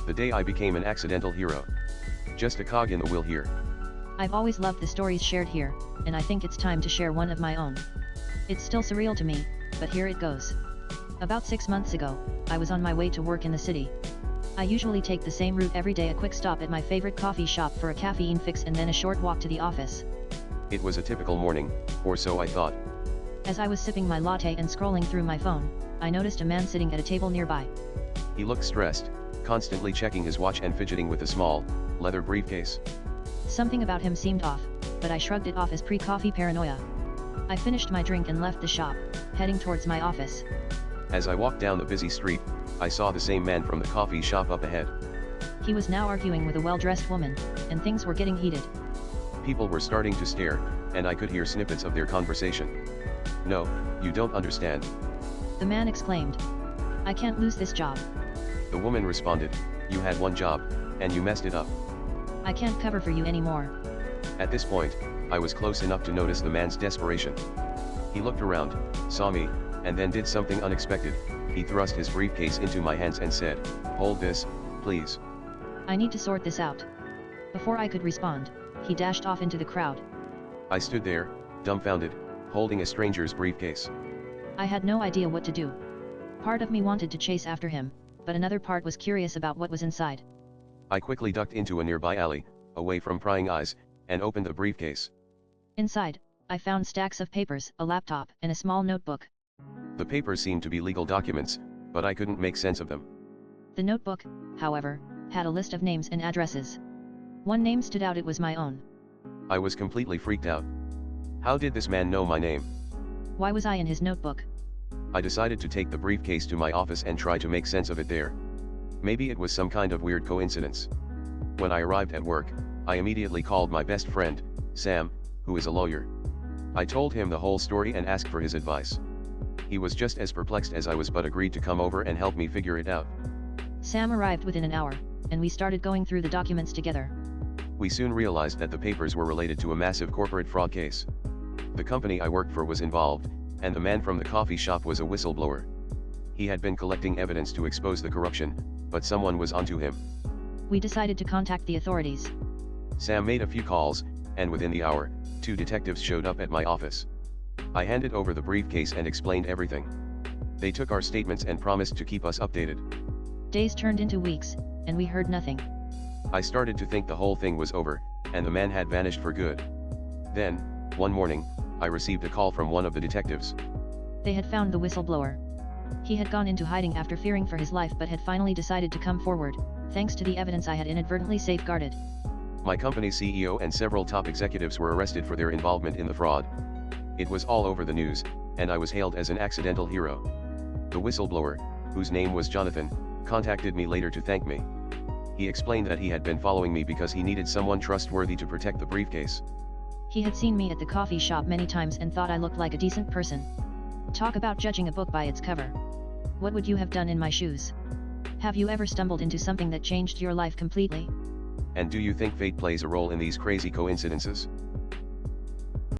The day I became an accidental hero. Just a cog in the wheel here. I've always loved the stories shared here, and I think it's time to share one of my own. It's still surreal to me, but here it goes. About 6 months ago, I was on my way to work in the city. I usually take the same route every day, a quick stop at my favorite coffee shop for a caffeine fix and then a short walk to the office. It was a typical morning, or so I thought. As I was sipping my latte and scrolling through my phone, I noticed a man sitting at a table nearby. He looked stressed, constantly checking his watch and fidgeting with a small, leather briefcase. Something about him seemed off, but I shrugged it off as pre-coffee paranoia. I finished my drink and left the shop, heading towards my office. As I walked down the busy street, I saw the same man from the coffee shop up ahead. He was now arguing with a well-dressed woman, and things were getting heated. People were starting to stare, and I could hear snippets of their conversation. "No, you don't understand," the man exclaimed. "I can't lose this job." the woman responded. "You had one job, and you messed it up." "I can't cover for you anymore." At this point, I was close enough to notice the man's desperation. He looked around, saw me, and then did something unexpected. He thrust his briefcase into my hands and said, "Hold this, please." "I need to sort this out." Before I could respond, he dashed off into the crowd. I stood there, dumbfounded, holding a stranger's briefcase. I had no idea what to do. Part of me wanted to chase after him, but another part was curious about what was inside. I quickly ducked into a nearby alley, away from prying eyes, and opened the briefcase. Inside, I found stacks of papers, a laptop, and a small notebook. The papers seemed to be legal documents, but I couldn't make sense of them. The notebook, however, had a list of names and addresses. One name stood out. It was my own. I was completely freaked out. How did this man know my name? Why was I in his notebook? I decided to take the briefcase to my office and try to make sense of it there. Maybe it was some kind of weird coincidence. When I arrived at work, I immediately called my best friend, Sam, who is a lawyer. I told him the whole story and asked for his advice. He was just as perplexed as I was, but agreed to come over and help me figure it out. Sam arrived within an hour, and we started going through the documents together. We soon realized that the papers were related to a massive corporate fraud case. The company I worked for was involved, and the man from the coffee shop was a whistleblower. He had been collecting evidence to expose the corruption, but someone was onto him. We decided to contact the authorities. Sam made a few calls, and within the hour, 2 detectives showed up at my office. I handed over the briefcase and explained everything. They took our statements and promised to keep us updated. Days turned into weeks, and we heard nothing. I started to think the whole thing was over, and the man had vanished for good. Then, one morning, I received a call from one of the detectives. They had found the whistleblower. He had gone into hiding after fearing for his life, but had finally decided to come forward, thanks to the evidence I had inadvertently safeguarded. My company's CEO and several top executives were arrested for their involvement in the fraud. It was all over the news, and I was hailed as an accidental hero. The whistleblower, whose name was Jonathan, contacted me later to thank me. He explained that he had been following me because he needed someone trustworthy to protect the briefcase. He had seen me at the coffee shop many times and thought I looked like a decent person. Talk about judging a book by its cover. What would you have done in my shoes? Have you ever stumbled into something that changed your life completely? And do you think fate plays a role in these crazy coincidences?